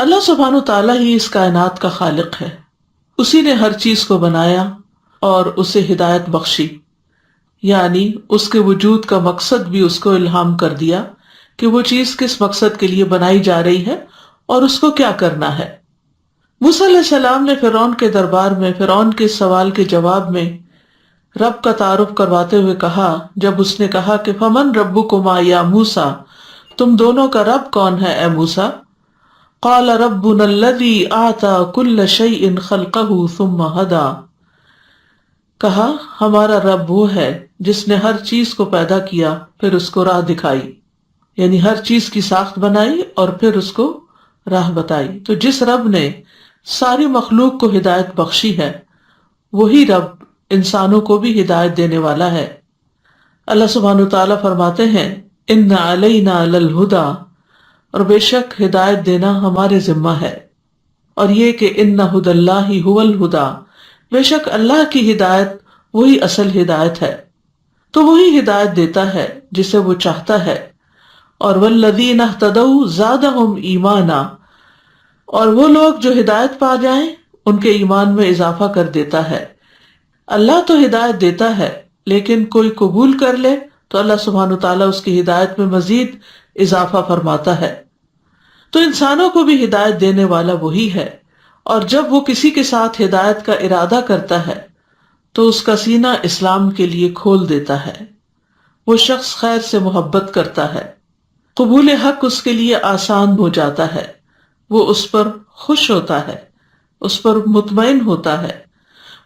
اللہ سبحانہ تعالیٰ ہی اس کائنات کا خالق ہے، اسی نے ہر چیز کو بنایا اور اسے ہدایت بخشی، یعنی اس کے وجود کا مقصد بھی اس کو الہام کر دیا کہ وہ چیز کس مقصد کے لیے بنائی جا رہی ہے اور اس کو کیا کرنا ہے۔ موسیٰ علیہ السلام نے فرعون کے دربار میں فرعون کے سوال کے جواب میں رب کا تعارف کرواتے ہوئے کہا، جب اس نے کہا کہ فمن ربکما یا موسیٰ، تم دونوں کا رب کون ہے اے موسیٰ؟ قال ربنا الذی اعطى كل شیء خلقہ ثم ہدی، کہا ہمارا رب وہ ہے جس نے ہر چیز کو پیدا کیا پھر اس کو راہ دکھائی، یعنی ہر چیز کی ساخت بنائی اور پھر اس کو راہ بتائی۔ تو جس رب نے ساری مخلوق کو ہدایت بخشی ہے، وہی رب انسانوں کو بھی ہدایت دینے والا ہے۔ اللہ سبحانہ تعالیٰ فرماتے ہیں ان علینا للہدی، اور بے شک ہدایت دینا ہمارے ذمہ ہے، اور یہ کہ ان ھدی اللہ ھو الھدی، بے شک اللہ کی ہدایت وہی اصل ہدایت ہے، تو وہی ہدایت دیتا ہے جسے وہ چاہتا ہے۔ اور والذین اہتدوا زادہم ایمانا، اور وہ لوگ جو ہدایت پا جائیں ان کے ایمان میں اضافہ کر دیتا ہے۔ اللہ تو ہدایت دیتا ہے، لیکن کوئی قبول کر لے تو اللہ سبحانہ تعالیٰ اس کی ہدایت میں مزید اضافہ فرماتا ہے۔ تو انسانوں کو بھی ہدایت دینے والا وہی ہے، اور جب وہ کسی کے ساتھ ہدایت کا ارادہ کرتا ہے تو اس کا سینہ اسلام کے لیے کھول دیتا ہے، وہ شخص خیر سے محبت کرتا ہے، قبول حق اس کے لیے آسان ہو جاتا ہے، وہ اس پر خوش ہوتا ہے، اس پر مطمئن ہوتا ہے۔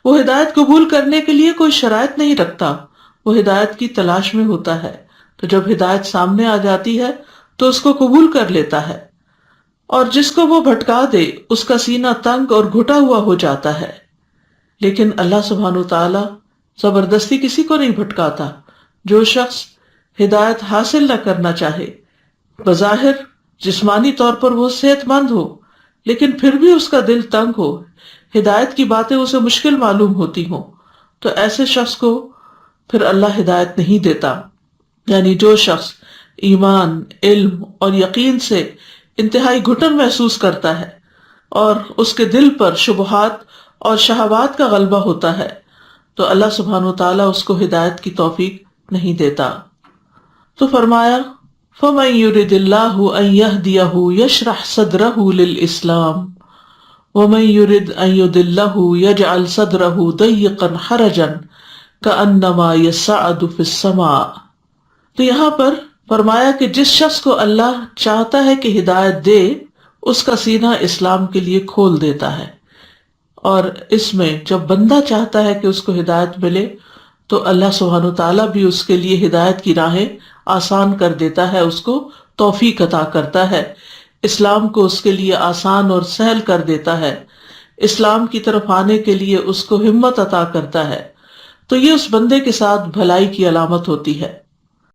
وہ ہدایت قبول کرنے کے لیے کوئی شرائط نہیں رکھتا، وہ ہدایت کی تلاش میں ہوتا ہے، تو جب ہدایت سامنے آ جاتی ہے تو اس کو قبول کر لیتا ہے، اور جس کو وہ بھٹکا دے اس کا سینہ تنگ اور گھٹا ہوا ہو جاتا ہے۔ لیکن اللہ سبحانہ تعالیٰ زبردستی کسی کو نہیں بھٹکاتا۔ جو شخص ہدایت حاصل نہ کرنا چاہے، بظاہر جسمانی طور پر وہ صحت مند ہو لیکن پھر بھی اس کا دل تنگ ہو، ہدایت کی باتیں اسے مشکل معلوم ہوتی ہوں، تو ایسے شخص کو پھر اللہ ہدایت نہیں دیتا۔ یعنی جو شخص ایمان، علم اور یقین سے انتہائی گھٹن محسوس کرتا ہے اور اس کے دل پر شبہات اور شہوات کا غلبہ ہوتا ہے، تو اللہ سبحانہ وتعالیٰ اس کو ہدایت کی توفیق نہیں دیتا۔ تو فرمایا فَمَن يُرِدِ اللَّهُ أَن يَهْدِيَهُ يَشْرَحْ صَدْرَهُ لِلْإِسْلَامِ وَمَن يُرِدْ أَن يُضِلَّهُ يَجْعَلْ صَدْرَهُ ضَيِّقًا حَرَجًا كَأَنَّمَا يَصَّعَّدُ فِي السَّمَاءِ۔ تو یہاں پر فرمایا کہ جس شخص کو اللہ چاہتا ہے کہ ہدایت دے، اس کا سینہ اسلام کے لیے کھول دیتا ہے، اور اس میں جب بندہ چاہتا ہے کہ اس کو ہدایت ملے تو اللہ سبحانہ تعالیٰ بھی اس کے لیے ہدایت کی راہیں آسان کر دیتا ہے، اس کو توفیق عطا کرتا ہے، اسلام کو اس کے لیے آسان اور سہل کر دیتا ہے، اسلام کی طرف آنے کے لیے اس کو ہمت عطا کرتا ہے۔ تو یہ اس بندے کے ساتھ بھلائی کی علامت ہوتی ہے۔